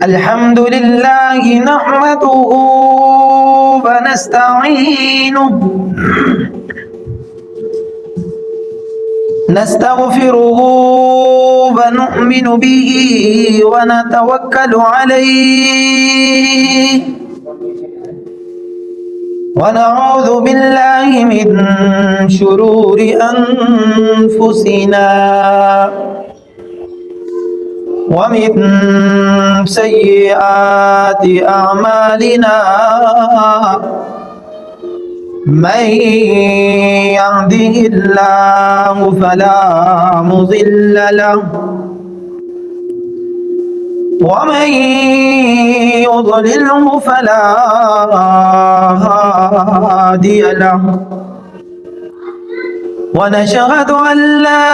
الحمد لله نحمده ونستعينه نستغفره ونؤمن به ونتوكل عليه ونعوذ بالله من شرور أنفسنا ومن سيئات أعمالنا من يهده الله فلا مضل له ومن يضلله فلا هادي له ونشهد أن لا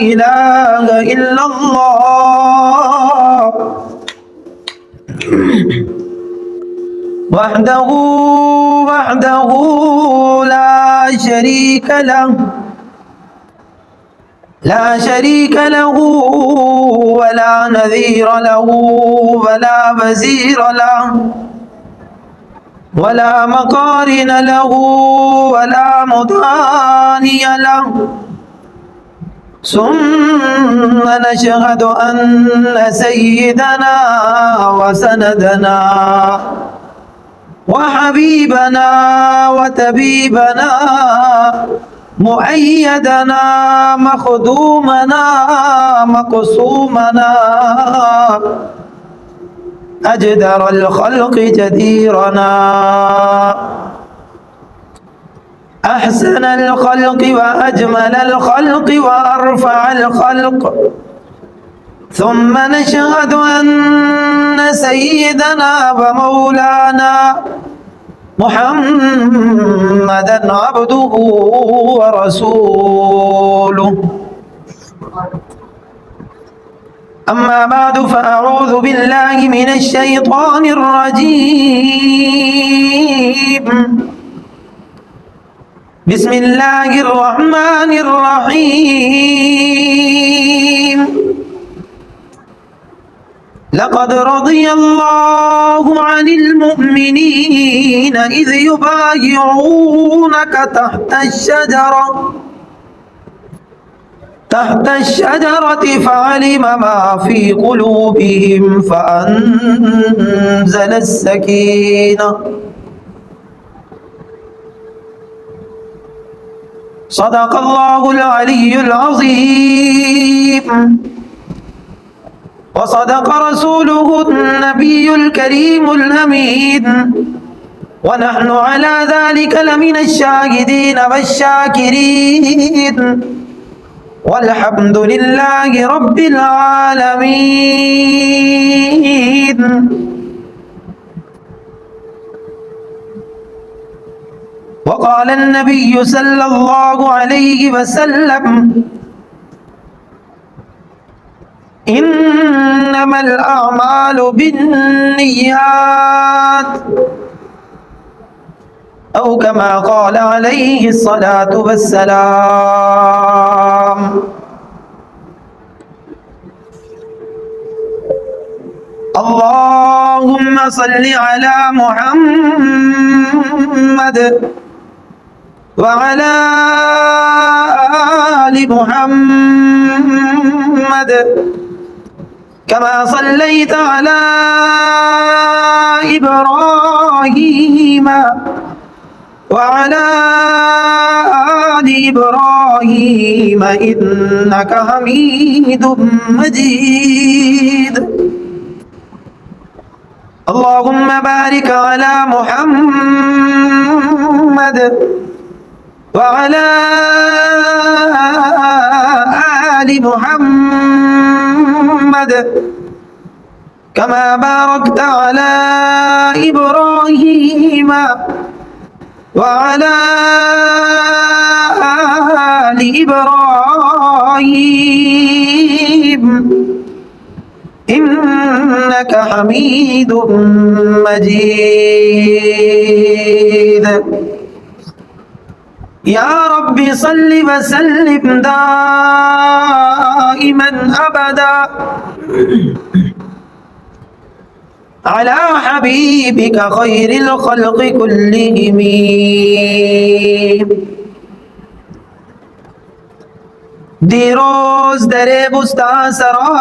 إله إلا الله وحده لا شريك له ولا نذير له ولا وزير له ولا مقارن له ولا مضاني له ثم نشهد أن سيدنا وسندنا وحبيبنا وطبيبنا مؤيدنا مخدومنا مقسومنا أجدر الخلق جديرنا أحسن الخلق وأجمل الخلق وأرفع الخلق ثم نشهد أن سيدنا ومولانا محمدا عبده ورسوله أما بعد فأعوذ بالله من الشيطان الرجيم بسم الله الرحمن الرحيم لقد رضي الله عن المؤمنين إذ يبايعونك تحت الشجرة فعلم ما في قلوبهم فأنزل السكينة صدق الله العلي العظيم وصدق رسوله النبي الكريم الأمين ونحن على ذلك لمن الشاهدين والشاكرين والحمد لله رب العالمين وقال النبي صلى الله عليه وسلم إنما الأعمال بالنيات أو كما قال عليه الصلاة والسلام اللهم صل على محمد وعلى آل محمد كما صليت على إبراهيم وعلى آل إبراهيم إنك حميد مجيد اللهم بارك على محمد وعلى آل محمد كما باركت على إبراهيم وعلى آل إبراهيم إنك حميد مجيد یا رب صل وسلم دائما ابدا على حبيبك خير الخلق كلهم. دیروز در بستان سرا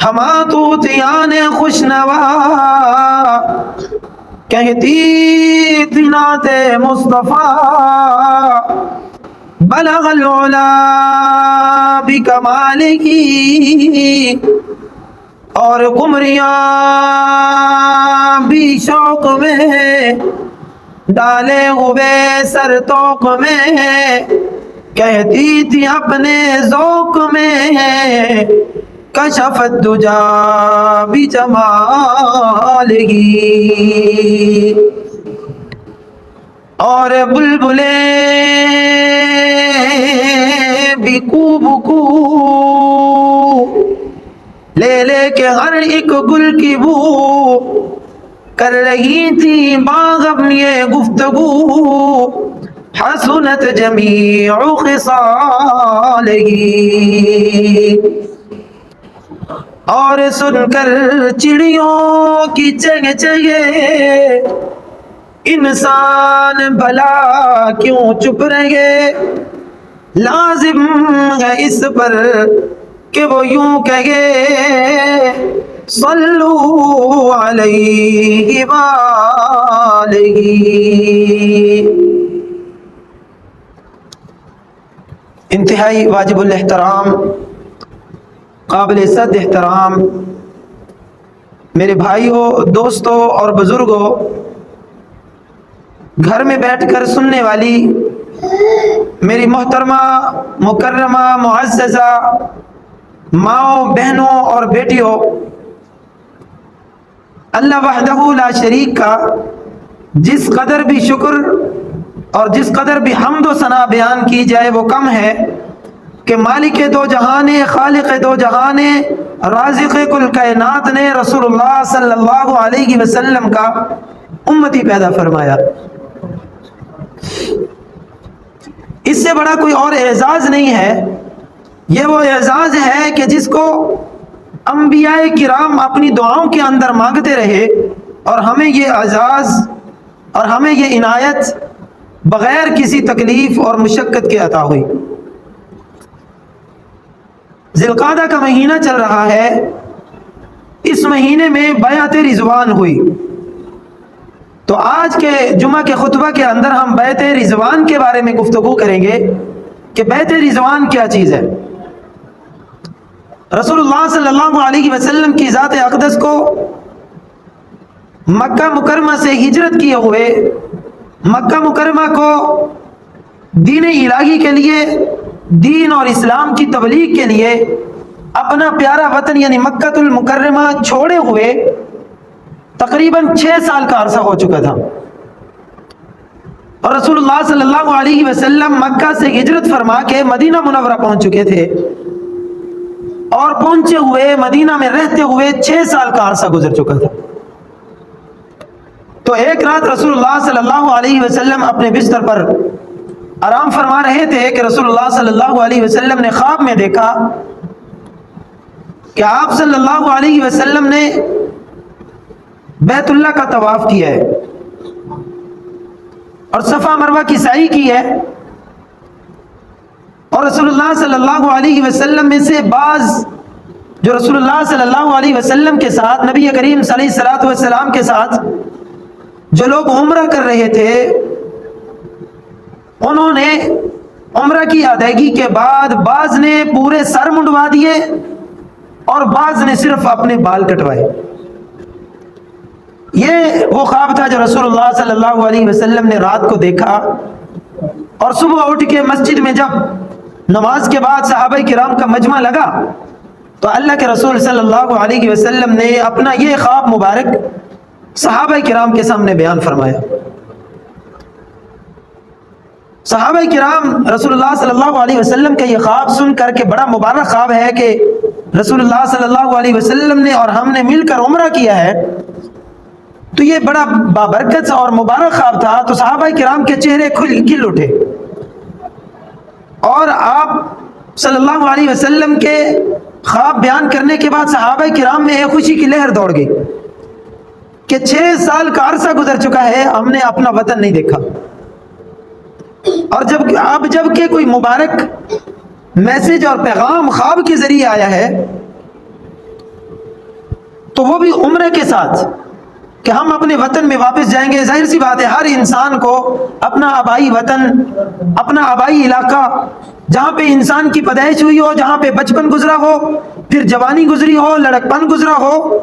ہما طوطیان خوشنوا کہتی تھی نعت مصطفیٰ بلغ العلا بکمالہ، اور قمریاں بھی شوق میں ڈالے ہوئے سر توق میں کہتی تھی اپنے ذوق میں کشف الدجا بجمالہ. اور بلبلیں بھی کوب کو لے لے کے ہر ایک گل کی بو کر رہی تھی باغ اپنی گفتگو حسنت جمیع خصالہ. اور سن کر چڑیوں کی چگ چگے انسان بھلا کیوں چپ رہے، لازم ہے اس پر کہ وہ یوں کہے صلو علیہ وآلہ. انتہائی واجب الاحترام، قابل عزت احترام میرے بھائیوں، دوستوں اور بزرگوں، گھر میں بیٹھ کر سننے والی میری محترمہ مکرمہ معززہ ماؤں، بہنوں اور بیٹیوں، اللہ وحدہ لا شریک کا جس قدر بھی شکر اور جس قدر بھی حمد و ثنا بیان کی جائے وہ کم ہے کہ مالک دو جہان، خالق دو جہان، رازق کل کائنات نے رسول اللہ صلی اللہ علیہ وسلم کا امتی پیدا فرمایا. اس سے بڑا کوئی اور اعزاز نہیں ہے. یہ وہ اعزاز ہے کہ جس کو انبیاء کرام اپنی دعاؤں کے اندر مانگتے رہے، اور ہمیں یہ اعزاز اور ہمیں یہ عنایت بغیر کسی تکلیف اور مشقت کے عطا ہوئی. ذی القعدہ کا مہینہ چل رہا ہے، اس مہینے میں بیعت رضوان ہوئی. تو آج کے جمعہ کے خطبہ کے اندر ہم بیعت رضوان کے بارے میں گفتگو کریں گے کہ بیعت رضوان کیا چیز ہے. رسول اللہ صلی اللہ علیہ وسلم کی ذات اقدس کو مکہ مکرمہ سے ہجرت کیے ہوئے، مکہ مکرمہ کو دین الہی کے لیے، دین اور اسلام کی تبلیغ کے لیے اپنا پیارا وطن یعنی مکہ المکرمہ چھوڑے ہوئے تقریباً 6 سال کا عرصہ ہو چکا تھا. اور رسول اللہ صلی اللہ علیہ وسلم مکہ سے ہجرت فرما کے مدینہ منورہ پہنچ چکے تھے، اور پہنچے ہوئے مدینہ میں رہتے ہوئے 6 سال کا عرصہ گزر چکا تھا. تو ایک رات رسول اللہ صلی اللہ علیہ وسلم اپنے بستر پر آرام فرما رہے تھے کہ رسول اللہ صلی اللہ علیہ وسلم نے خواب میں دیکھا کہ آپ صلی اللہ علیہ وسلم نے بیت اللہ کا طواف کیا ہے اور صفا مروہ کی سعی کی ہے، اور رسول اللہ صلی اللہ علیہ وسلم میں سے بعض جو رسول اللہ صلی اللہ علیہ وسلم کے ساتھ، نبی کریم صلی اللہ علیہ وسلم کے ساتھ جو لوگ عمرہ کر رہے تھے، انہوں نے عمرہ کی ادائیگی کے بعد بعض نے پورے سر منڈوا دیے اور بعض نے صرف اپنے بال کٹوائے. یہ وہ خواب تھا جو رسول اللہ صلی اللہ علیہ وسلم نے رات کو دیکھا، اور صبح اٹھ کے مسجد میں جب نماز کے بعد صحابہ کرام کا مجمع لگا تو اللہ کے رسول صلی اللہ علیہ وسلم نے اپنا یہ خواب مبارک صحابہ کرام کے سامنے بیان فرمایا. صحابہ کرام رسول اللہ صلی اللہ علیہ وسلم کا یہ خواب سن کر کے بڑا مبارک خواب ہے کہ رسول اللہ صلی اللہ علیہ وسلم نے اور ہم نے مل کر عمرہ کیا ہے، تو یہ بڑا بابرکت اور مبارک خواب تھا، تو صحابہ کرام کے چہرے کھل اٹھے، اور آپ صلی اللہ علیہ وسلم کے خواب بیان کرنے کے بعد صحابہ کرام میں ایک خوشی کی لہر دوڑ گئی کہ 6 سال کا عرصہ گزر چکا ہے، ہم نے اپنا وطن نہیں دیکھا، اور جب کہ کوئی مبارک میسج اور پیغام خواب کے ذریعے آیا ہے، تو وہ بھی عمرے کے ساتھ کہ ہم اپنے وطن میں واپس جائیں گے۔ ظاہر سی بات ہے ہر انسان کو اپنا آبائی وطن، اپنا آبائی علاقہ، جہاں پہ انسان کی پیدائش ہوئی ہو، جہاں پہ بچپن گزرا ہو، پھر جوانی گزری ہو، لڑکپن گزرا ہو،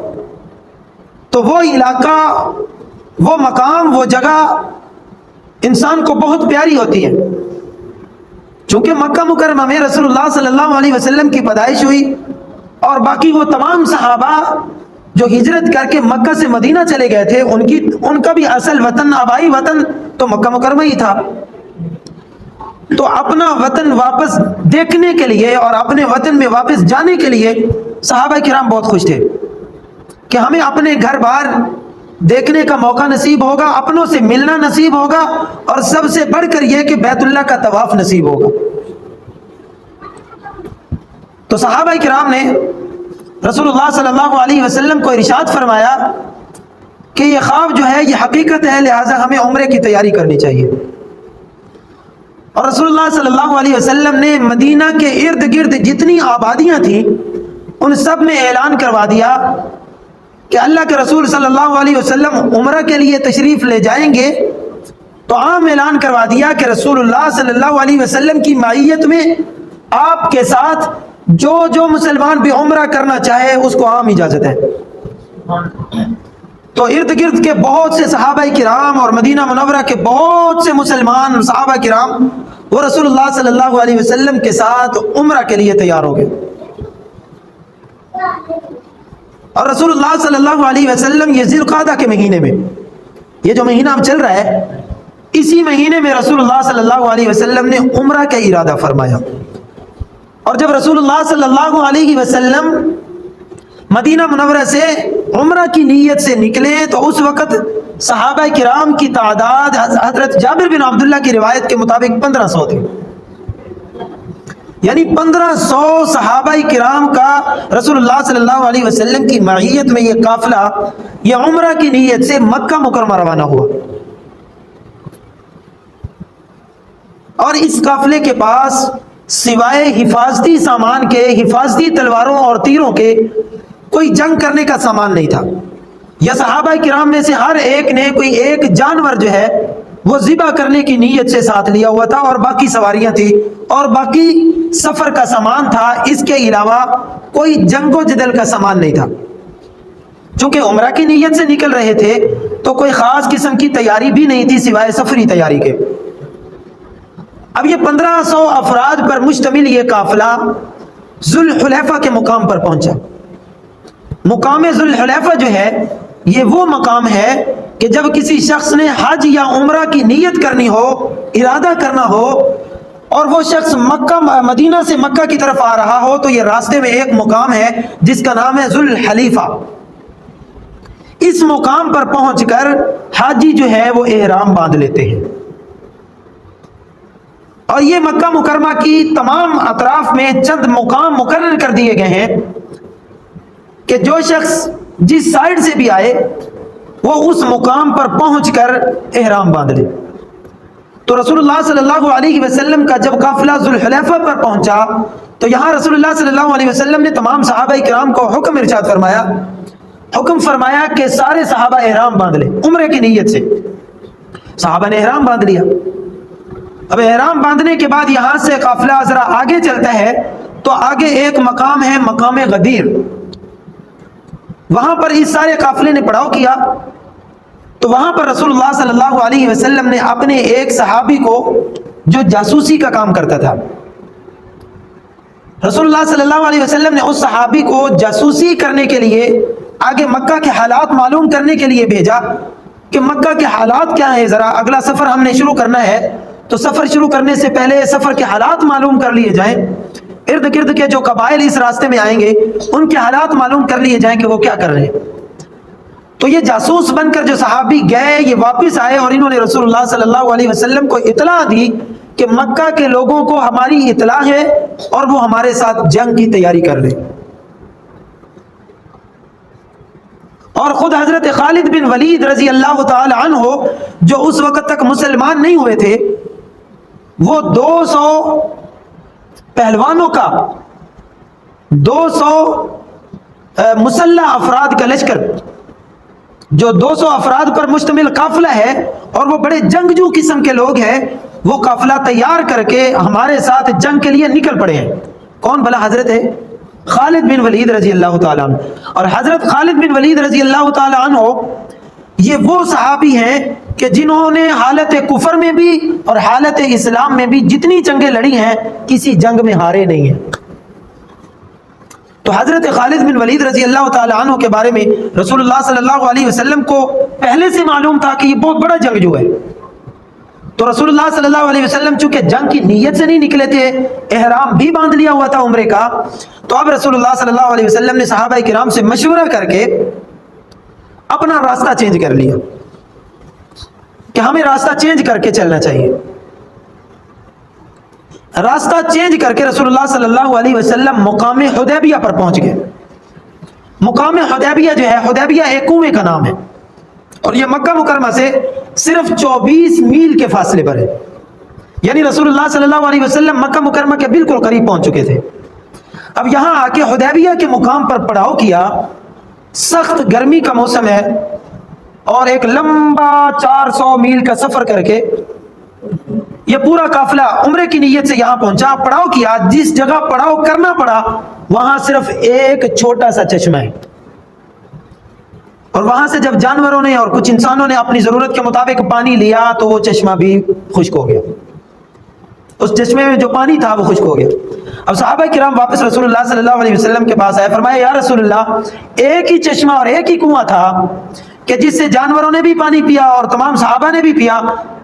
تو وہ علاقہ، وہ مقام، وہ جگہ انسان کو بہت پیاری ہوتی ہے۔ چونکہ مکہ مکرمہ میں رسول اللہ صلی اللہ علیہ وسلم کی پیدائش ہوئی، اور باقی وہ تمام صحابہ جو ہجرت کر کے مکہ سے مدینہ چلے گئے تھے، ان کا بھی اصل وطن، آبائی وطن تو مکہ مکرمہ ہی تھا۔ تو اپنا وطن واپس دیکھنے کے لیے اور اپنے وطن میں واپس جانے کے لیے صحابہ کرام بہت خوش تھے کہ ہمیں اپنے گھر بار دیکھنے کا موقع نصیب ہوگا، اپنوں سے ملنا نصیب ہوگا، اور سب سے بڑھ کر یہ کہ بیت اللہ کا طواف نصیب ہوگا۔ تو صحابہ کرام نے رسول اللہ صلی اللہ علیہ وسلم کو ارشاد فرمایا کہ یہ خواب جو ہے یہ حقیقت ہے، لہٰذا ہمیں عمرے کی تیاری کرنی چاہیے۔ اور رسول اللہ صلی اللہ علیہ وسلم نے مدینہ کے ارد گرد جتنی آبادیاں تھیں ان سب میں اعلان کروا دیا کہ اللہ کے رسول صلی اللہ علیہ وسلم عمرہ کے لیے تشریف لے جائیں گے، تو عام اعلان کروا دیا کہ رسول اللہ صلی اللہ علیہ وسلم کی معیت میں آپ کے ساتھ جو مسلمان بھی عمرہ کرنا چاہے اس کو عام اجازت ہے۔ تو ارد گرد کے بہت سے صحابہ کرام اور مدینہ منورہ کے بہت سے مسلمان صحابہ کرام وہ رسول اللہ صلی اللہ علیہ وسلم کے ساتھ عمرہ کے لیے تیار ہو گئے، اور رسول اللہ صلی اللہ علیہ وسلم یہ ذی القعدہ کے مہینے میں، یہ جو مہینہ اب چل رہا ہے، اسی مہینے میں رسول اللہ صلی اللہ علیہ وسلم نے عمرہ کا ارادہ فرمایا۔ اور جب رسول اللہ صلی اللہ علیہ وسلم مدینہ منورہ سے عمرہ کی نیت سے نکلے تو اس وقت صحابہ کرام کی تعداد حضرت جابر بن عبداللہ کی روایت کے مطابق 1500 تھی، یعنی 1500 صحابہ کرام کا رسول اللہ صلی اللہ علیہ وسلم کی معیت میں یہ قافلہ یہ عمرہ کی نیت سے مکہ مکرمہ روانہ ہوا، اور اس قافلے کے پاس سوائے حفاظتی سامان کے، حفاظتی تلواروں اور تیروں کے، کوئی جنگ کرنے کا سامان نہیں تھا۔ یا صحابہ کرام میں سے ہر ایک نے کوئی ایک جانور جو ہے وہ ذبح کرنے کی نیت سے ساتھ لیا ہوا تھا، اور باقی سواریاں تھیں اور باقی سفر کا سامان تھا، اس کے علاوہ کوئی جنگ و جدل کا سامان نہیں تھا۔ چونکہ عمرہ کی نیت سے نکل رہے تھے تو کوئی خاص قسم کی تیاری بھی نہیں تھی سوائے سفری تیاری کے۔ اب یہ 1500 افراد پر مشتمل یہ قافلہ ذوالحلیفہ کے مقام پر پہنچا۔ مقام ذوالحلیفہ جو ہے یہ وہ مقام ہے کہ جب کسی شخص نے حج یا عمرہ کی نیت کرنی ہو، ارادہ کرنا ہو، اور وہ شخص مدینہ سے مکہ کی طرف آ رہا ہو، تو یہ راستے میں ایک مقام ہے جس کا نام ہے ذوالحلیفہ۔ اس مقام پر پہنچ کر حاجی جو ہے وہ احرام باندھ لیتے ہیں، اور یہ مکہ مکرمہ کی تمام اطراف میں چند مقام مقرر کر دیے گئے ہیں کہ جو شخص جس سائیڈ سے بھی آئے وہ اس مقام پر پہنچ کر احرام باندھ لے۔ تو رسول اللہ صلی اللہ علیہ وسلم کا جب قافلہ ذوالحلیفہ پر پہنچا تو یہاں رسول اللہ صلی اللہ علیہ وسلم نے تمام صحابہ کرام کو حکم ارشاد فرمایا کہ سارے صحابہ احرام باندھ لیں عمرے کی نیت سے۔ صحابہ نے احرام باندھ لیا۔ اب احرام باندھنے کے بعد یہاں سے قافلہ ذرا آگے چلتا ہے تو آگے ایک مقام ہے، مقام غدیر۔ وہاں پر اس سارے قافلے نے پڑاؤ کیا تو وہاں پر رسول اللہ صلی اللہ علیہ وسلم نے اپنے ایک صحابی کو جو جاسوسی کا کام کرتا تھا، رسول اللہ صلی اللہ علیہ وسلم نے اس صحابی کو جاسوسی کرنے کے لیے آگے مکہ کے حالات معلوم کرنے کے لیے بھیجا کہ مکہ کے حالات کیا ہیں، ذرا اگلا سفر ہم نے شروع کرنا ہے تو سفر شروع کرنے سے پہلے سفر کے حالات معلوم کر لیے جائیں، ارد گرد کے جو قبائل اس راستے میں آئیں گے ان کے حالات معلوم کر لیے جائیں کہ وہ کیا کر رہے ہیں۔ تو یہ جاسوس بن کر جو صحابی گئے یہ واپس آئے اور انہوں نے رسول اللہ صلی اللہ علیہ وسلم کو اطلاع دی کہ مکہ کے لوگوں کو ہماری اطلاع ہے اور وہ ہمارے ساتھ جنگ کی تیاری کر رہے. اور خود حضرت خالد بن ولید رضی اللہ تعالی عنہ جو اس وقت تک مسلمان نہیں ہوئے تھے، وہ 200 پہلوانوں کا 200 مسلح افراد کا لشکر، جو 200 افراد پر مشتمل قافلہ ہے اور وہ بڑے جنگجو قسم کے لوگ ہیں، وہ قافلہ تیار کر کے ہمارے ساتھ جنگ کے لیے نکل پڑے ہیں. کون بھلا؟ حضرت خالد بن ولید رضی اللہ تعالیٰ عنہ. اور حضرت خالد بن ولید رضی اللہ تعالیٰ عنہ یہ وہ صحابی ہیں کہ جنہوں نے حالت کفر میں بھی اور حالت اسلام میں بھی جتنی جنگیں لڑی ہیں کسی جنگ میں ہارے نہیں ہیں. تو حضرت خالد بن ولید رضی اللہ تعالیٰ عنہ کے بارے میں رسول اللہ صلی اللہ علیہ وسلم کو پہلے سے معلوم تھا کہ یہ بہت بڑا جنگجو ہے. تو رسول اللہ صلی اللہ علیہ وسلم چونکہ جنگ کی نیت سے نہیں نکلے تھے، احرام بھی باندھ لیا ہوا تھا عمرے کا، تو اب رسول اللہ صلی اللہ علیہ وسلم نے صحابہ کرام سے مشورہ کر کے اپنا راستہ چینج کر لیا کہ ہمیں راستہ چینج کر کے چلنا چاہیے. راستہ چینج کر کے رسول اللہ صلی اللہ علیہ وسلم مقام حدیبیہ پر پہنچ گئے. مقام حدیبیہ جو ہے، حدیبیہ ایک کنویں کا نام ہے اور یہ مکہ مکرمہ سے صرف 24 میل کے فاصلے پر ہے. یعنی رسول اللہ صلی اللہ علیہ وسلم مکہ مکرمہ کے بالکل قریب پہنچ چکے تھے. اب یہاں آ کے حدیبیہ کے مقام پر پڑاؤ کیا. سخت گرمی کا موسم ہے اور ایک لمبا 400 میل کا سفر کر کے یہ پورا قافلہ عمرے کی نیت سے یہاں پہنچا. پڑاؤ کیا. جس جگہ پڑاؤ کرنا پڑا وہاں صرف ایک چھوٹا سا چشمہ ہے اور وہاں سے جب جانوروں نے اور کچھ انسانوں نے اپنی ضرورت کے مطابق پانی لیا تو وہ چشمہ بھی خشک ہو گیا. اس چشمے میں جو پانی تھا وہ خشک ہو گیا. اب صحابہ کرام واپس رسول اللہ صلی اللہ علیہ وسلم کے پاس آئے. فرمایا یا رسول اللہ، ایک ہی چشمہ اور ایک ہی کنواں تھا کہ جس سے جانوروں نے بھی پانی پیا اور تمام صحابہ نے بھی پیا،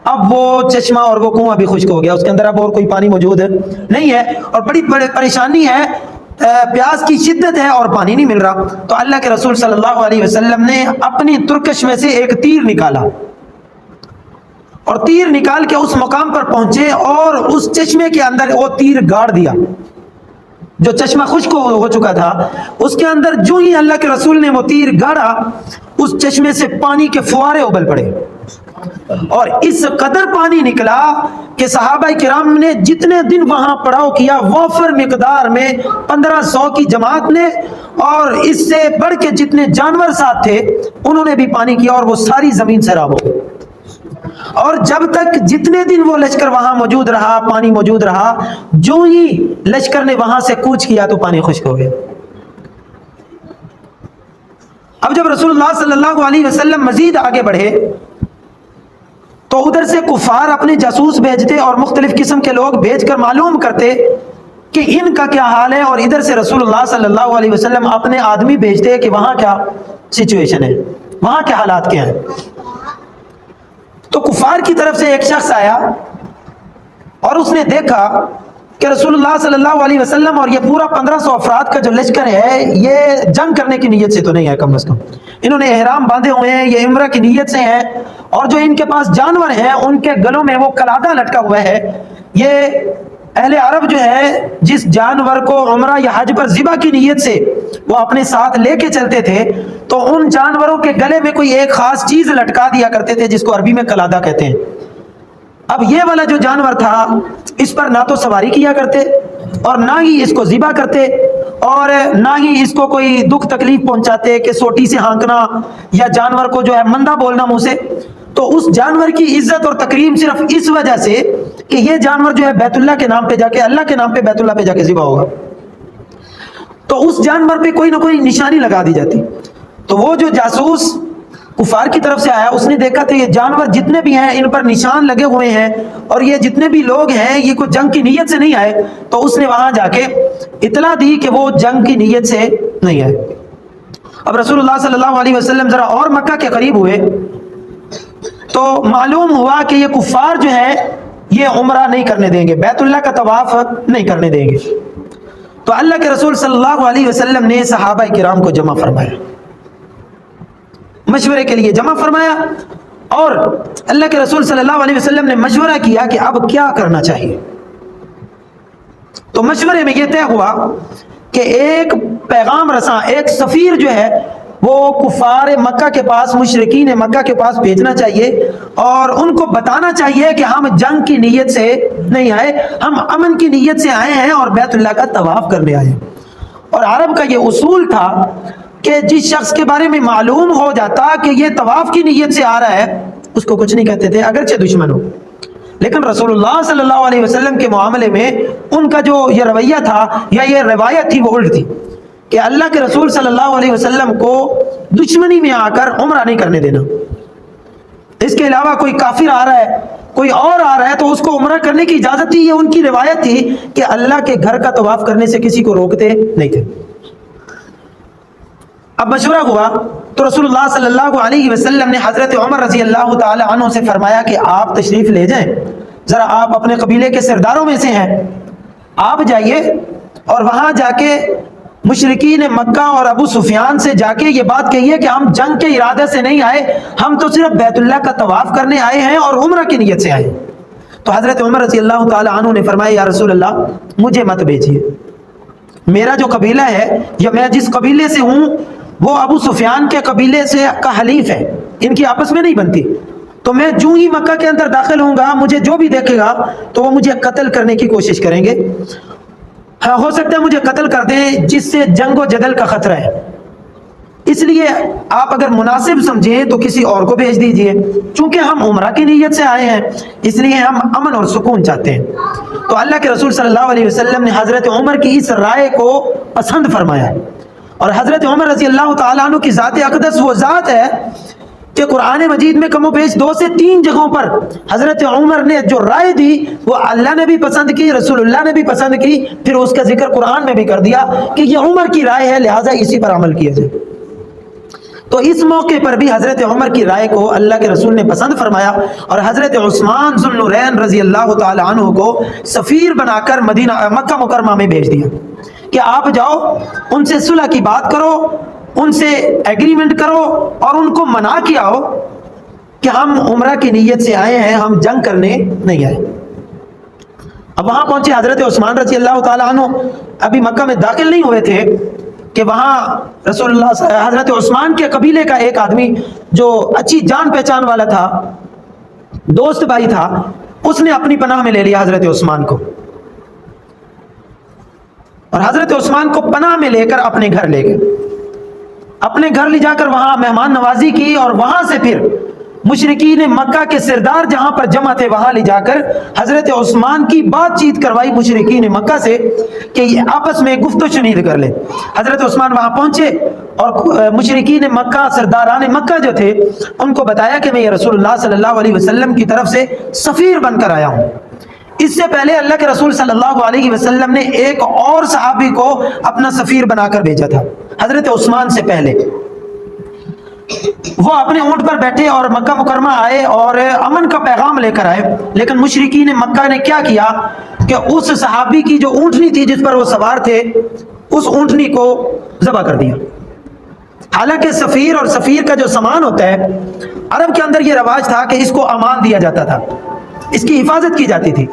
اب وہ چشمہ اور وہ کنواں بھی خشک ہو گیا، اس کے اندر اب اور کوئی پانی موجود نہیں ہے اور بڑی پریشانی ہے، پیاس کی شدت ہے اور پانی نہیں مل رہا. تو اللہ کے رسول صلی اللہ علیہ وسلم نے اپنی ترکش میں سے ایک تیر نکالا اور تیر نکال کے اس مقام پر پہنچے اور اس چشمے کے اندر وہ تیر گاڑ دیا. جو چشمہ خشک ہو چکا تھا اس کے اندر جو ہی اللہ کے رسول نے وہ تیر گاڑا، اس چشمے سے پانی کے فوارے ابل پڑے اور اس قدر پانی نکلا کہ صحابہ کرام نے جتنے دن وہاں پڑاؤ کیا وافر مقدار میں 1500 کی جماعت نے اور اس سے بڑھ کے جتنے جانور ساتھ تھے انہوں نے بھی پانی کیا اور وہ ساری زمین سیراب ہو گئی. اور جب تک جتنے دن وہ لشکر وہاں موجود رہا، پانی موجود رہا، جو ہی لشکر نے وہاں سے کوچ کیا تو پانی خشک ہو گیا. اب جب رسول اللہ صلی اللہ علیہ وسلم مزید آگے بڑھے تو ادھر سے کفار اپنے جاسوس بھیجتے اور مختلف قسم کے لوگ بھیج کر معلوم کرتے کہ ان کا کیا حال ہے، اور ادھر سے رسول اللہ صلی اللہ علیہ وسلم اپنے آدمی بھیجتے کہ وہاں کیا سچویشن ہے، وہاں کیا حالات کیا ہیں. تو کفار کی طرف سے ایک شخص آیا اور اس نے دیکھا کہ رسول اللہ صلی اللہ علیہ وسلم اور یہ پورا 1500 افراد کا جو لشکر ہے یہ جنگ کرنے کی نیت سے تو نہیں ہے، کم از کم انہوں نے احرام باندھے ہوئے ہیں، یہ عمرہ کی نیت سے ہیں، اور جو ان کے پاس جانور ہیں ان کے گلوں میں وہ قلادہ لٹکا ہوا ہے. یہ اہل عرب جو ہے جس جانور کو عمرہ یا حج پر ذبح کی نیت سے وہ اپنے ساتھ لے کے چلتے تھے تو ان جانوروں کے گلے میں کوئی ایک خاص چیز لٹکا دیا کرتے تھے جس کو عربی میں قلادہ کہتے ہیں. اب یہ والا جو جانور تھا اس پر نہ تو سواری کیا کرتے اور نہ ہی اس کو ذبح کرتے اور نہ ہی اس کو کوئی دکھ تکلیف پہنچاتے کہ سوٹی سے ہانکنا یا جانور کو جو ہے مندہ بولنا منہ سے. تو اس جانور کی عزت اور تکریم صرف اس وجہ سے کہ یہ جانور جو ہے بیت اللہ کے نام پہ جا کے، اللہ کے نام پہ بیت اللہ پہ جا کے ذبح ہوگا، تو اس جانور پہ کوئی نہ کوئی نشانی لگا دی جاتی. تو وہ جو جاسوس کفار کی طرف سے آیا اس نے دیکھا تو یہ جانور جتنے بھی ہیں ان پر نشان لگے ہوئے ہیں اور یہ جتنے بھی لوگ ہیں یہ کوئی جنگ کی نیت سے نہیں آئے. تو اس نے وہاں جا کے اطلاع دی کہ وہ جنگ کی نیت سے نہیں آئے. اب رسول اللہ صلی اللہ علیہ وسلم ذرا اور مکہ کے قریب ہوئے تو معلوم ہوا کہ یہ کفار جو ہے یہ عمرہ نہیں کرنے دیں گے، بیت اللہ کا طواف نہیں کرنے دیں گے. تو اللہ کے رسول صلی اللہ علیہ وسلم نے صحابہ کرام کو جمع فرمایا. مشورے کے لیے جمع فرمایا اور اللہ کے رسول صلی اللہ علیہ وسلم نے مشورہ کیا کہ اب کیا کرنا چاہیے. تو مشورے میں یہ طے ہوا کہ ایک پیغام رساں، ایک سفیر جو ہے وہ کفار مکہ کے پاس، مشرکین مکہ کے پاس بھیجنا چاہیے اور ان کو بتانا چاہیے کہ ہم جنگ کی نیت سے نہیں آئے، ہم امن کی نیت سے آئے ہیں اور بیت اللہ کا طواف کرنے آئے ہیں. اور عرب کا یہ اصول تھا کہ جس شخص کے بارے میں معلوم ہو جاتا کہ یہ طواف کی نیت سے آ رہا ہے اس کو کچھ نہیں کہتے تھے اگرچہ دشمن ہو. لیکن رسول اللہ صلی اللہ علیہ وسلم کے معاملے میں ان کا جو یہ رویہ تھا یا یہ روایت تھی وہ الٹ تھی کہ اللہ کے رسول صلی اللہ علیہ وسلم کو دشمنی میں آ کر عمرہ نہیں کرنے دینا. اس کے علاوہ کوئی کافر آ رہا ہے، کوئی اور آ رہا ہے تو اس کو عمرہ کرنے کی اجازت تھی. یہ ان کی روایت تھی کہ اللہ کے گھر کا طواف کرنے سے کسی کو روکتے نہیں تھے. اب مشورہ ہوا تو رسول اللہ صلی اللہ علیہ وسلم نے حضرت عمر رضی اللہ تعالی عنہ سے فرمایا کہ آپ تشریف لے جائیں، ذرا آپ اپنے قبیلے کے سرداروں میں سے ہیں، آپ جائیے اور وہاں جا کے مشرکین مکہ اور ابو سفیان سے جا کے یہ بات کہیے کہ ہم جنگ کے ارادے سے نہیں آئے، ہم تو صرف بیت اللہ کا طواف کرنے آئے ہیں اور عمرہ کی نیت سے آئے ہیں. تو حضرت عمر رضی اللہ تعالی عنہ نے فرمایا یا رسول اللہ مجھے مت بھیجیے، میرا جو قبیلہ ہے یا میں جس قبیلے سے ہوں وہ ابو سفیان کے قبیلے سے کا حلیف ہے، ان کی آپس میں نہیں بنتی. تو میں جو ہی مکہ کے اندر داخل ہوں گا مجھے جو بھی دیکھے گا تو وہ مجھے قتل کرنے کی کوشش کریں گے. ہاں ہو سکتا ہے مجھے قتل کر دیں جس سے جنگ و جدل کا خطرہ ہے، اس لیے آپ اگر مناسب سمجھیں تو کسی اور کو بھیج دیجئے. چونکہ ہم عمرہ کی نیت سے آئے ہیں اس لیے ہم امن اور سکون چاہتے ہیں. تو اللہ کے رسول صلی اللہ علیہ وسلم نے حضرت عمر کی اس رائے کو پسند فرمایا. اور حضرت عمر رضی اللہ تعالیٰ عنہ کی ذات اقدس وہ ذات ہے کہ قرآن مجید میں کم و بیش 2 سے 3 جگہوں پر حضرت عمر نے جو رائے دی وہ اللہ نے بھی پسند کی، رسول اللہ نے بھی پسند کی، پھر اس کا ذکر قرآن میں بھی کر دیا کہ یہ عمر کی رائے ہے لہٰذا اسی پر عمل کیا جائے. تو اس موقع پر بھی حضرت عمر کی رائے کو اللہ کے رسول نے پسند فرمایا اور حضرت عثمان ذو النورین رضی اللہ تعالی عنہ کو سفیر بنا کر مکہ مکرمہ میں بھیج دیا کہ آپ جاؤ ان سے صلح کی بات کرو، ان سے ایگریمنٹ کرو اور ان کو منا کے آؤ کہ ہم عمرہ کی نیت سے آئے ہیں، ہم جنگ کرنے نہیں آئے. اب وہاں پہنچے حضرت عثمان رضی اللہ تعالی عنہ ابھی مکہ میں داخل نہیں ہوئے تھے کہ وہاں رسول اللہ حضرت عثمان کے قبیلے کا ایک آدمی جو اچھی جان پہچان والا تھا، دوست بھائی تھا، اس نے اپنی پناہ میں لے لیا حضرت عثمان کو اور حضرت عثمان کو پناہ میں لے کر اپنے گھر لے گئے. اپنے گھر لے جا کر وہاں مہمان نوازی کی اور وہاں سے پھر مشرکین مکہ کے سردار جہاں پر جمع تھے وہاں لے جا کر حضرت عثمان کی بات چیت کروائی مشرکین مکہ سے کہ یہ آپس میں گفت و شنید کر لیں. حضرت عثمان وہاں پہنچے اور مشرکین مکہ سرداران مکہ جو تھے ان کو بتایا کہ میں یہ رسول اللہ صلی اللہ علیہ وسلم کی طرف سے سفیر بن کر آیا ہوں. اس سے پہلے اللہ کے رسول صلی اللہ علیہ وسلم نے ایک اور صحابی کو اپنا سفیر بنا کر بھیجا تھا حضرت عثمان سے پہلے. وہ اپنے اونٹ پر بیٹھے اور مکہ مکرمہ آئے اور امن کا پیغام لے کر آئے، لیکن مشرکین مکہ نے کیا کیا کہ اس صحابی کی جو اونٹنی تھی جس پر وہ سوار تھے اس اونٹنی کو ذبح کر دیا. حالانکہ سفیر اور سفیر کا جو سامان ہوتا ہے عرب کے اندر یہ رواج تھا کہ اس کو امان دیا جاتا تھا، اس کی حفاظت کی جاتی تھی،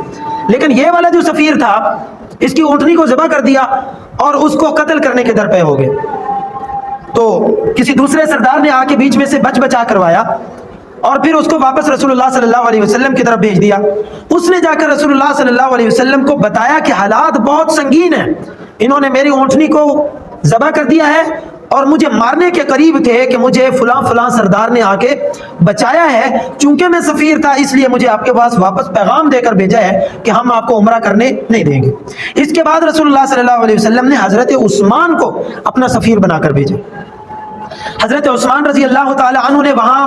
لیکن یہ والا جو سفیر تھا اس کی اونٹنی کو ذبح کر دیا اور اس کو قتل کرنے کے درپے ہو گئے. تو کسی دوسرے سردار نے آ کے بیچ میں سے بچا کروایا اور پھر اس کو واپس رسول اللہ صلی اللہ علیہ وسلم کی طرف بھیج دیا. اس نے جا کر رسول اللہ صلی اللہ علیہ وسلم کو بتایا کہ حالات بہت سنگین ہیں، انہوں نے میری اونٹنی کو ذبح کر دیا ہے اور مجھے مارنے کے قریب تھے کہ مجھے فلاں سردار نے آ کے بچایا ہے، چونکہ میں سفیر تھا اس لیے مجھے آپ کے پاس واپس پیغام دے کر بھیجا ہے کہ ہم آپ کو عمرہ کرنے نہیں دیں گے. اس کے بعد رسول اللہ صلی اللہ علیہ وسلم نے حضرت عثمان کو اپنا سفیر بنا کر بھیجا. حضرت عثمان رضی اللہ تعالی عنہ نے وہاں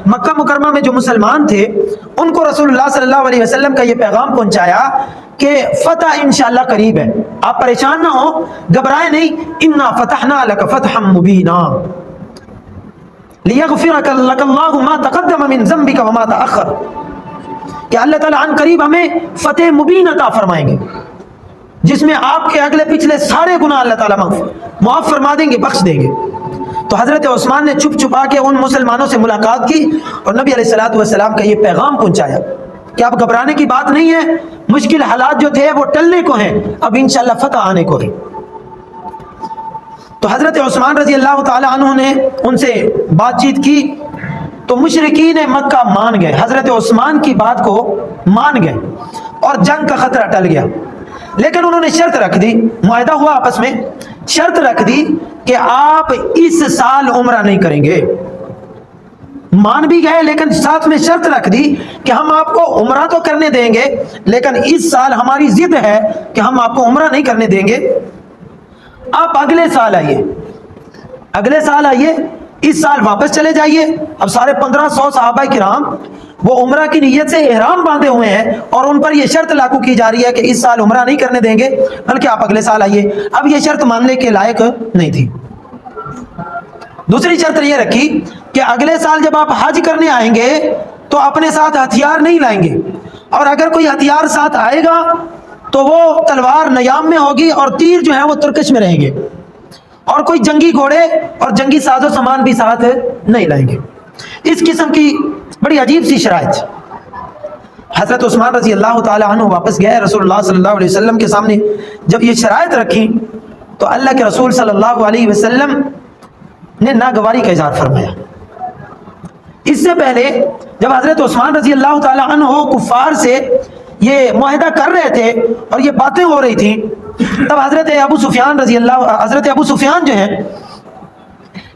مکہ مکرمہ میں جو مسلمان تھے ان کو رسول اللہ صلی اللہ علیہ وسلم کا یہ پیغام پہنچایا کہ فتح انشاءاللہ قریب ہے، آپ پریشان نہ ہو، گھبرائے نہیں. انا فتحنا لک فتحا مبینا لیغفرک لک اللہ ما تقدم من ذنبک وما تأخر، کہ اللہ تعالیٰ عن قریب ہمیں فتح مبین عطا فرمائیں گے جس میں آپ کے اگلے پچھلے سارے گناہ اللہ تعالیٰ معاف فرما دیں گے، بخش دیں گے. تو حضرت عثمان نے چھپ چھپا کے ان مسلمانوں سے ملاقات کی اور نبی علیہ الصلوۃ والسلام کا یہ پیغام پہنچایا کہ اب گھبرانے کی بات نہیں ہے، مشکل حالات جو تھے وہ ٹلنے کو ہیں، اب انشاءاللہ فتح آنے کو ہے۔ تو حضرت عثمان رضی اللہ تعالی عنہ نے ان سے بات چیت کی تو مشرکین مکہ مان گئے، حضرت عثمان کی بات کو مان گئے اور جنگ کا خطرہ ٹل گیا۔ لیکن انہوں نے شرط رکھ دی، معاہدہ ہوا آپس میں، شرط رکھ دی کہ آپ اس سال عمرہ نہیں کریں گے۔ مان بھی گئے لیکن ساتھ میں شرط رکھ دی کہ ہم آپ کو عمرہ تو کرنے دیں گے لیکن اس سال ہماری ضد ہے کہ ہم آپ کو عمرہ نہیں کرنے دیں گے، آپ اگلے سال آئیے، اگلے سال آئیے، اس سال واپس چلے جائیے۔ اب سارے 1500 صحابہ کرام وہ عمرہ کی نیت سے احرام باندھے ہوئے ہیں اور ان پر یہ شرط لاگو کی جا رہی ہے کہ اس سال عمرہ نہیں کرنے دیں گے بلکہ آپ اگلے سال آئیے۔ اب یہ شرط ماننے کے لائق نہیں تھی۔ دوسری شرط یہ رکھی کہ اگلے سال جب آپ حج کرنے آئیں گے تو اپنے ساتھ ہتھیار نہیں لائیں گے، اور اگر کوئی ہتھیار ساتھ آئے گا تو وہ تلوار نیام میں ہوگی اور تیر جو ہے وہ ترکش میں رہیں گے، اور کوئی جنگی گھوڑے اور جنگی ساز و سامان بھی ساتھ نہیں لائیں گے۔ اس قسم کی بڑی عجیب سی شرائط۔ حضرت عثمان رضی اللہ تعالی عنہ واپس گئے رسول اللہ صلی اللہ علیہ وسلم کے سامنے، جب یہ شرائط رکھی تو اللہ کے رسول صلی اللہ علیہ وسلم نے ناگواری کا اظہار فرمایا۔ اس سے پہلے جب حضرت عثمان رضی اللہ تعالی عنہ کفار سے یہ معاہدہ کر رہے تھے اور یہ باتیں ہو رہی تھیں، تب حضرت ابو سفیان جو ہیں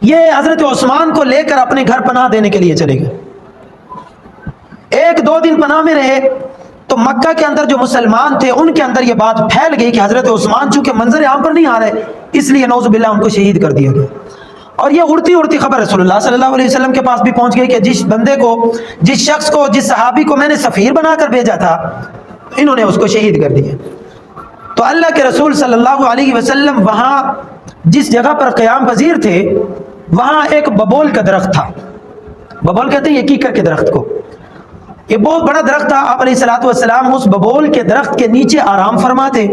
یہ حضرت عثمان کو لے کر اپنے گھر پناہ دینے کے لیے چلے گئے۔ 1-2 دن پناہ میں رہے تو مکہ کے اندر جو مسلمان تھے ان کے اندر یہ بات پھیل گئی کہ حضرت عثمان چونکہ منظر عام پر نہیں آ رہے، اس لیے نعوذ باللہ ان کو شہید کر دیا گیا۔ اور یہ اڑتی خبر رسول اللہ صلی اللہ علیہ وسلم کے پاس بھی پہنچ گئی کہ جس بندے کو، جس شخص کو، جس صحابی کو میں نے سفیر بنا کر بھیجا تھا، انہوں نے اس کو شہید کر دیا۔ تو اللہ کے رسول صلی اللہ علیہ وسلم وہاں جس جگہ پر قیام پذیر تھے وہاں ایک ببول کا درخت تھا، ببول کہتے ہیں یہ کیکر کے درخت کو، یہ بہت بڑا درخت تھا۔ آپ علیہ الصلوۃ والسلام اس ببول کے درخت کے نیچے آرام فرماتے۔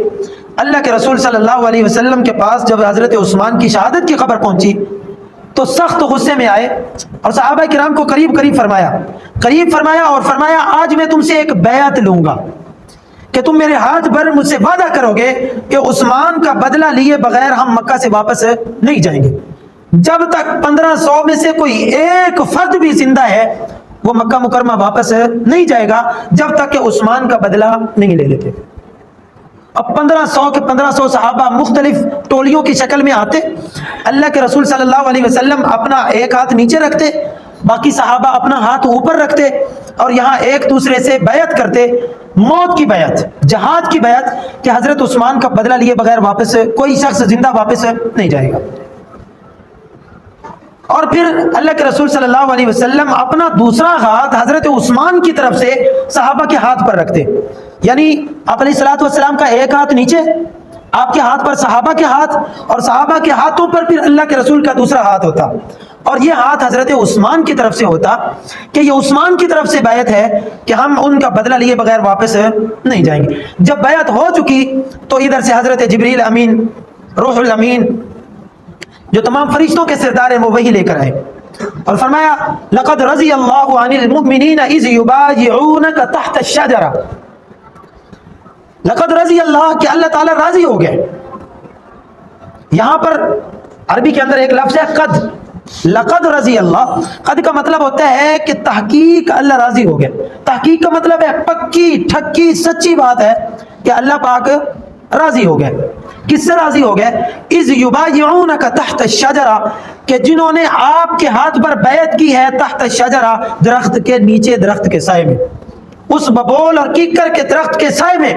اللہ کے رسول صلی اللہ علیہ وسلم کے پاس جب حضرت عثمان کی شہادت کی خبر پہنچی تو سخت غصے میں آئے اور صحابہ کرام کو قریب فرمایا اور فرمایا آج میں تم سے ایک بیعت لوں گا کہ تم میرے ہاتھ پر مجھ سے وعدہ کرو گے کہ عثمان کا بدلہ لیے بغیر ہم مکہ سے واپس نہیں جائیں گے۔ جب تک 1500 میں سے کوئی ایک فرد بھی زندہ ہے وہ مکہ مکرمہ واپس نہیں جائے گا جب تک کہ عثمان کا بدلہ نہیں لے لیتے۔ اب 1500 صحابہ مختلف ٹولیوں کی شکل میں آتے، اللہ کے رسول صلی اللہ علیہ وسلم اپنا ایک ہاتھ نیچے رکھتے، باقی صحابہ اپنا ہاتھ اوپر رکھتے اور یہاں ایک دوسرے سے بیعت کرتے، موت کی بیعت، جہاد کی بیعت کہ حضرت عثمان کا بدلہ لیے بغیر واپس کوئی شخص زندہ واپس نہیں جائے گا۔ اور پھر اللہ کے رسول صلی اللہ علیہ وسلم اپنا دوسرا ہاتھ حضرت عثمان کی طرف سے صحابہ کے ہاتھ پر رکھتے، یعنی آپ علیہ الصلوۃ والسلام کا ایک ہاتھ نیچے، آپ کے ہاتھ پر صحابہ کے ہاتھ، اور صحابہ کے ہاتھوں پر پھر اللہ کے رسول کا دوسرا ہاتھ ہوتا، اور یہ ہاتھ حضرت عثمان کی طرف سے ہوتا کہ یہ عثمان کی طرف سے بیعت ہے کہ ہم ان کا بدلہ لیے بغیر واپس نہیں جائیں گے۔ جب بیعت ہو چکی تو ادھر سے حضرت جبریل امین، روح الامین جو تمام فرشتوں کے سردار ہیں وہ وہی لے کر آئے اور فرمایا لقد رضی اللہ عن المؤمنین اذ یبایعونک تحت الشجرہ، لقد رضی اللہ کہ اللہ تعالیٰ راضی ہو گئے۔ یہاں پر عربی کے اندر ایک لفظ ہے قد، لقد رضی اللہ، قد کا مطلب ہوتا ہے کہ تحقیق اللہ راضی ہو گئے، تحقیق کا مطلب ہے پکی ٹھکی سچی بات ہے کہ اللہ پاک راضی ہو گئے۔ کس سے راضی ہو گئے؟ اذ یبایعونک تحت الشجرہ، کہ جنہوں نے آپ کے ہاتھ پر بیعت کی ہے تحت الشجرہ، درخت کے نیچے، درخت کے سائے میں، اس ببول اور کیکر کے درخت کے سائے میں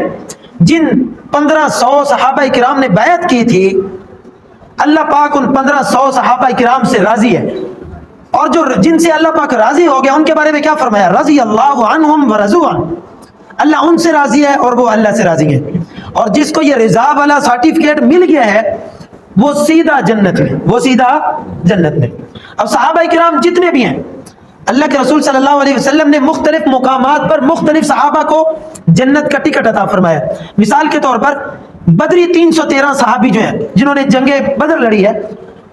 جن 1500 صحابہ کرام نے بیعت کی تھی، اللہ پاک ان 1500 صحابہ کرام سے راضی ہے، اور جو جن سے اللہ پاک راضی ہو گیا ان کے بارے میں کیا فرمایا؟ رضی اللہ عنہم ورضوا عنہ، اللہ ان سے راضی ہے اور وہ اللہ سے راضی ہے، اور جس کو یہ رضا والا سرٹیفکیٹ مل گیا ہے وہ سیدھا جنت میں، وہ سیدھا جنت میں۔ اب صحابہ کرام جتنے بھی ہیں، اللہ کے رسول صلی اللہ علیہ وسلم نے مختلف مقامات پر مختلف صحابہ کو جنت کا ٹکٹ عطا فرمایا۔ مثال کے طور پر بدری 313 صحابی جو ہیں جنہوں نے جنگ بدر لڑی ہے،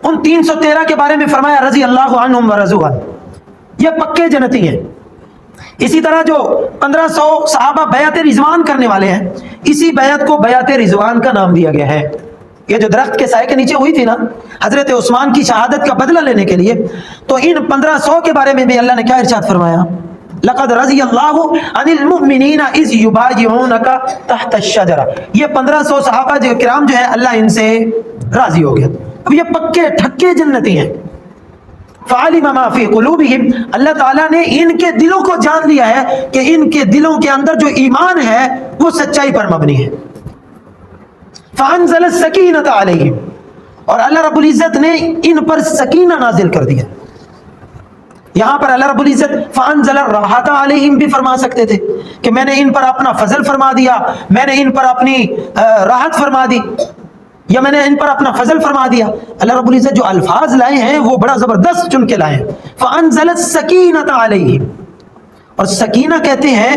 ان 313 کے بارے میں فرمایا رضی اللہ عنہم ورضوا عنہ، یہ پکے جنتی ہیں۔ اسی طرح جو 1500 صحابہ بیعت رضوان کرنے والے ہیں، اسی بیعت کو بیعت رضوان کا نام دیا گیا ہے۔ یہ جو درخت کے سائے کے نیچے ہوئی تھی نا حضرت عثمان کی شہادت کا بدلہ لینے کے لیے، تو ان 1500 کے بارے میں بھی اللہ نے کیا ارشاد فرمایا؟ لقد رضی اللہ عن المؤمنین اذ یبایعونک تحت الشجرہ۔ یہ 1500 صحابہ جو کرام جو ہے اللہ ان سے راضی ہو گیا۔ اب یہ پکے ٹھکے جنتی ہیں۔ فعلم ما فی قلوبہم، اللہ تعالیٰ نے ان کے دلوں کو جان لیا ہے کہ ان کے دلوں کے اندر جو ایمان ہے وہ سچائی پر مبنی ہے۔ فانزل السکینۃ علیہم، اور اللہ رب العزت نے ان پر سکینہ نازل کر دیا۔ یہاں پر اللہ رب العزت فانزل الراحۃ علیہم بھی فرما سکتے تھے کہ میں نے ان پر اپنا فضل فرما دیا، میں نے ان پر اپنی راحت فرما دی، یا میں نے ان پر اپنا فضل فرما دیا۔ اللہ رب العزت جو الفاظ لائے ہیں وہ بڑا زبردست چن کے لائے ہیں۔ فانزل السکینۃ علیہم، اور سکینہ کہتے ہیں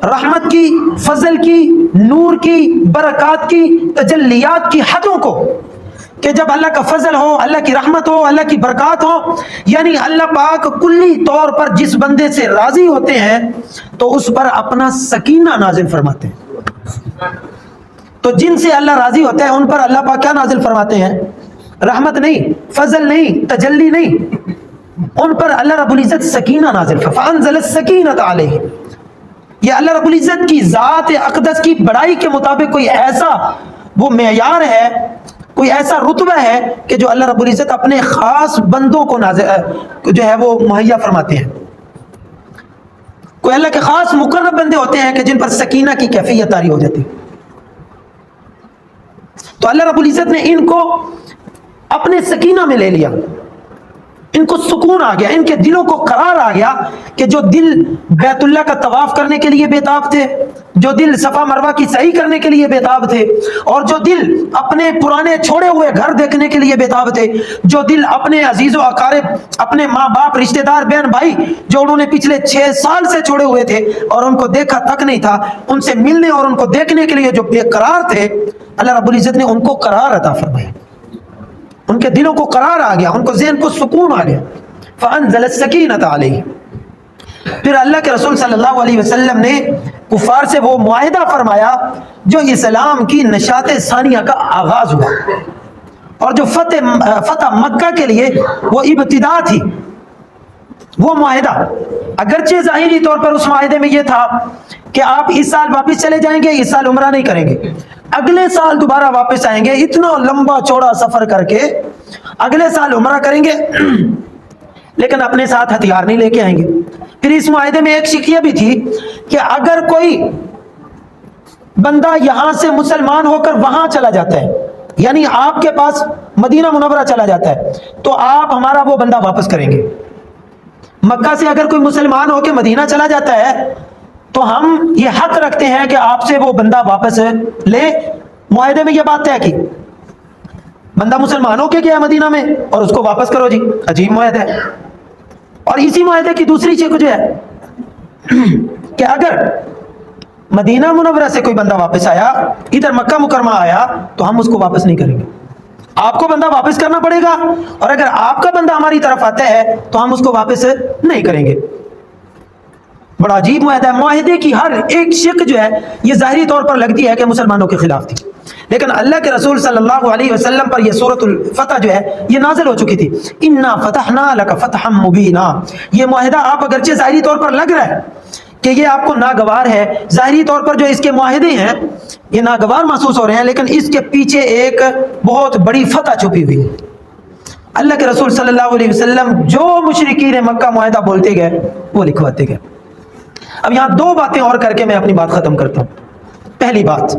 رحمت کی، فضل کی، نور کی، برکات کی، تجلیات کی حدوں کو، کہ جب اللہ کا فضل ہو، اللہ کی رحمت ہو، اللہ کی برکات ہو، یعنی اللہ پاک کلی طور پر جس بندے سے راضی ہوتے ہیں تو اس پر اپنا سکینہ نازل فرماتے ہیں۔ تو جن سے اللہ راضی ہوتا ہے ان پر اللہ پاک کیا نازل فرماتے ہیں؟ رحمت نہیں، فضل نہیں، تجلی نہیں، ان پر اللہ رب العزت سکینہ نازل فرماتے ہیں۔ فانزل السکینۃ علیہم، یہ اللہ رب العزت کی ذات اقدس کی بڑائی کے مطابق کوئی ایسا وہ معیار ہے، کوئی ایسا رتبہ ہے کہ جو اللہ رب العزت اپنے خاص بندوں کو جو ہے وہ مہیا فرماتے ہیں۔ کوئی اللہ کے خاص مقرب بندے ہوتے ہیں کہ جن پر سکینہ کی کیفیت طاری ہو جاتی ہے۔ تو اللہ رب العزت نے ان کو اپنے سکینہ میں لے لیا، ان کو سکون آ گیا، ان کے دلوں کو قرار آ گیا کہ جو دل بیت اللہ کا طواف کرنے کے لیے بےتاب تھے، جو دل صفا مروہ کی سعی کرنے کے لیے بےتاب تھے، اور جو دل اپنے پرانے چھوڑے ہوئے گھر دیکھنے کے لیے بےتاب تھے، جو دل اپنے عزیز و اقارب، اپنے ماں باپ، رشتہ دار، بہن بھائی جو انہوں نے پچھلے 6 سال سے چھوڑے ہوئے تھے اور ان کو دیکھا تک نہیں تھا، ان سے ملنے اور ان کو دیکھنے کے لیے جو بے قرار تھے، اللہ رب العزت نے ان کو قرار عطا فرمایا، ان کے دلوں کو قرار آ گیا، ان کو ذہن کو سکون آ گیا۔ فانزل السکینۃ علیہم، پھر اللہ کے رسول صلی اللہ علیہ وسلم نے کفار سے وہ معاہدہ فرمایا جو اسلام کی نشاط ثانیہ کا آغاز ہوا، اور جو فتح مکہ کے لیے وہ ابتدا تھی۔ وہ معاہدہ اگرچہ ظاہری طور پر اس معاہدے میں یہ تھا کہ آپ اس سال واپس چلے جائیں گے، اس سال عمرہ نہیں کریں گے، اگلے سال دوبارہ واپس آئیں گے، اتنا لمبا چوڑا سفر کر کے اگلے سال عمرہ کریں گے، لیکن اپنے ساتھ ہتھیار نہیں لے کے آئیں گے۔ پھر اس معاہدے میں ایک شک یہ بھی تھی کہ اگر کوئی بندہ یہاں سے مسلمان ہو کر وہاں چلا جاتا ہے، یعنی آپ کے پاس مدینہ منورہ چلا جاتا ہے، تو آپ ہمارا وہ بندہ واپس کریں گے۔ مکہ سے اگر کوئی مسلمان ہو کے مدینہ چلا جاتا ہے تو ہم یہ حق رکھتے ہیں کہ آپ سے وہ بندہ واپس لے۔ معاہدے میں یہ بات طے کی، بندہ مسلمان ہو کے گیا مدینہ میں اور اس کو واپس کرو جی، عجیب معاہدہ ہے۔ اور اسی معاہدے کی دوسری چیز جو ہے کہ اگر مدینہ منورہ سے کوئی بندہ واپس آیا، ادھر مکہ مکرمہ آیا، تو ہم اس کو واپس نہیں کریں گے، آپ کو بندہ واپس کرنا پڑے گا، اور اگر آپ کا بندہ ہماری طرف آتا ہے تو ہم اس کو واپس نہیں کریں گے۔ بڑا عجیب معاہدہ ہے۔ معاہدے کی ہر ایک شق جو ہے یہ ظاہری طور پر لگتی ہے کہ مسلمانوں کے خلاف تھی، لیکن اللہ کے رسول صلی اللہ علیہ وسلم پر یہ سورۃ الفتح جو ہے یہ نازل ہو چکی تھی۔ انا فتحنا لک فتحا مبینا، یہ معاہدہ آپ اگرچہ ظاہری طور پر لگ رہا ہے کہ یہ آپ کو ناگوار ہے، ظاہری طور پر جو اس کے معاہدے ہیں یہ ناگوار محسوس ہو رہے ہیں، لیکن اس کے پیچھے ایک بہت بڑی فتح چھپی ہوئی ہے۔ اللہ کے رسول صلی اللہ علیہ وسلم جو مشرکین مکہ معاہدہ بولتے گئے وہ لکھواتے گئے۔ اب یہاں 2 باتیں اور کر کے میں اپنی بات ختم کرتا ہوں۔ پہلی بات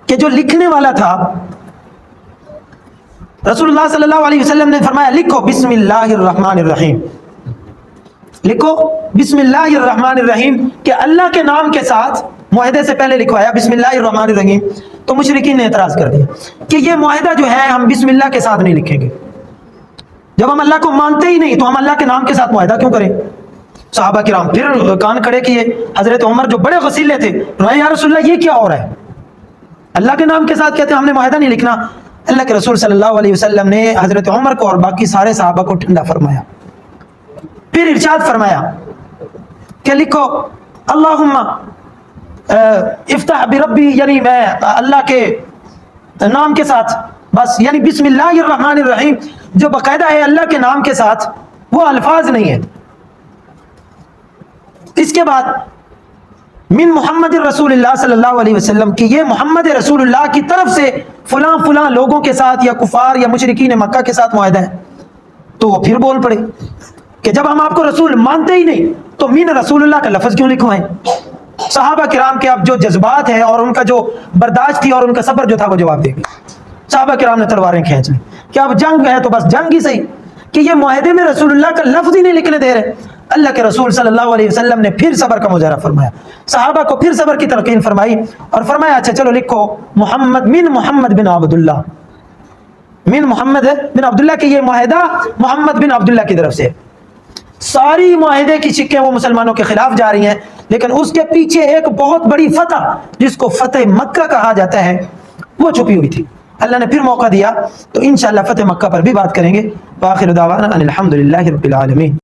کہ جو لکھنے والا تھا رسول اللہ صلی اللہ علیہ وسلم نے فرمایا لکھو بسم اللہ الرحمن الرحیم، لکھو بسم اللہ الرحمن الرحیم، کہ اللہ کے نام کے ساتھ معاہدے سے پہلے لکھوایا بسم اللہ الرحمن الرحیم۔ تو مشرکین نے اعتراض کر دیا کہ یہ معاہدہ جو ہے ہم بسم اللہ کے ساتھ نہیں لکھیں گے، جب ہم اللہ کو مانتے ہی نہیں تو ہم اللہ کے نام کے ساتھ معاہدہ کیوں کریں؟ صحابہ کرام پھر کان کھڑے کیے، حضرت عمر جو بڑے غصیلے تھے، یا رسول اللہ یہ کیا ہو رہا ہے؟ اللہ کے نام کے ساتھ کہتے ہیں ہم نے معاہدہ نہیں لکھنا۔ اللہ کے رسول صلی اللہ علیہ وسلم نے حضرت عمر کو اور باقی سارے صحابہ کو ٹھنڈا فرمایا، پھر ارشاد فرمایا کہ لکھو اللہم افتح بربی، یعنی میں اللہ کے نام کے ساتھ، بس یعنی بسم اللہ الرحمن الرحیم جو باقاعدہ ہے اللہ کے نام کے ساتھ، وہ الفاظ نہیں ہے۔ اس کے بعد من محمد رسول اللہ صلی اللہ علیہ وسلم کی، یہ محمد رسول اللہ کی طرف سے فلاں فلاں لوگوں کے ساتھ یا کفار یا مشرکین مکہ کے ساتھ معاہدہ ہے۔ تو وہ پھر بول پڑے کہ جب ہم آپ کو رسول مانتے ہی نہیں تو من رسول اللہ کا لفظ کیوں لکھوائیں؟ صحابہ کرام کے اب جو جذبات ہیں اور ان کا جو برداشت تھی اور ان کا صبر جو تھا وہ جواب دے گی۔ صحابہ کرام نے تلواریں کھینچ لی کہ اب جنگ ہے تو بس جنگ ہی صحیح، کہ یہ معاہدے میں رسول اللہ کا لفظ ہی نہیں لکھنے دے رہے۔ اللہ کے رسول صلی اللہ علیہ وسلم نے پھر صبر کا مظاہرہ فرمایا، صحابہ کو پھر صبر کی تلقین فرمائی اور فرمایا اچھا چلو لکھو محمد من محمد بن عبداللہ، من محمد بن عبداللہ کی، یہ معاہدہ محمد بن عبداللہ کی طرف سے۔ ساری معاہدے کی شکیں وہ مسلمانوں کے خلاف جا رہی ہیں، لیکن اس کے پیچھے ایک بہت بڑی فتح جس کو فتح مکہ کہا جاتا ہے وہ چھپی ہوئی تھی۔ اللہ نے پھر موقع دیا تو انشاءاللہ فتح مکہ پر بھی بات کریں گے۔ وآخر دعوانا ان الحمدللہ رب العالمین۔